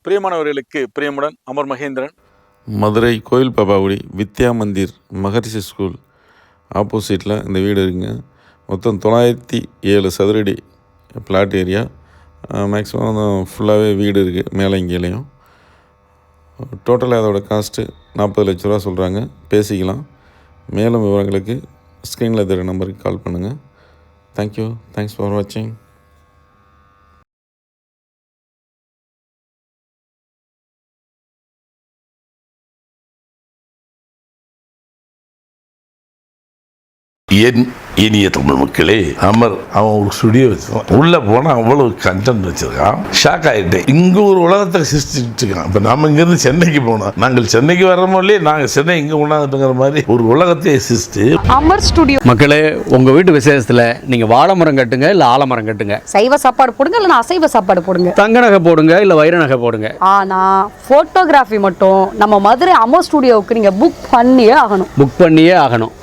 பிரியமானவர்களுக்கு பிரியமுடன் அமர் மகேந்திரன். மதுரை கோயில் பாபாகுடி வித்யா மந்திர் மகரிஷி ஸ்கூல் ஆப்போசிட்டில் இந்த வீடு இருக்குங்க. மொத்தம் 907 சதுரடி பிளாட் ஏரியா. மேக்ஸிமம் ஃபுல்லாகவே வீடு இருக்குது மேலே இங்கேலையும். டோட்டலாக அதோடய காஸ்ட்டு 40 லட்ச ரூபா சொல்கிறாங்க. பேசிக்கலாம். மேலும் விவரங்களுக்கு ஸ்க்ரீனில் தெரிகிற நம்பருக்கு கால் பண்ணுங்கள். தேங்க்யூ. தேங்க்ஸ் ஃபார் வாட்சிங். என் இனிய தமிழ் மக்களே, அமர் அவன் ஒரு ஸ்டுடியோ வச்சிருக்கான். உள்ள போனா அவ்வளவு கண்டென்ட் வச்சிருக்கான். ஷாக் ஆகிட்டேன். இங்க ஒரு உலகத்தை சிருஷ்டிட்டு இருக்கான். இப்ப நம்ம இங்க இருந்து சென்னைக்கு போனோம். நாங்கள் சென்னைக்கு வர்றோமோ இல்லையே, நாங்க சென்னை இங்க கொண்டாந்துட்டுங்கிற மாதிரி ஒரு உலகத்தை சிருஷ்டி அமர் ஸ்டுடியோ. மக்களே, உங்க வீட்டு விசேஷத்துல நீங்க வாழை மரம் கட்டுங்க இல்ல ஆலமரம் கட்டுங்க. சைவ சாப்பாடு போடுங்க இல்ல அசைவ சாப்பாடு போடுங்க. தங்க நகை போடுங்க இல்ல வைர நகை போடுங்க. ஆனா போட்டோகிராஃபி மட்டும் நம்ம மதுரை அமர் ஸ்டுடியோவுக்கு நீங்க புக் பண்ணியே ஆகணும். புக் பண்ணியே ஆகணும்.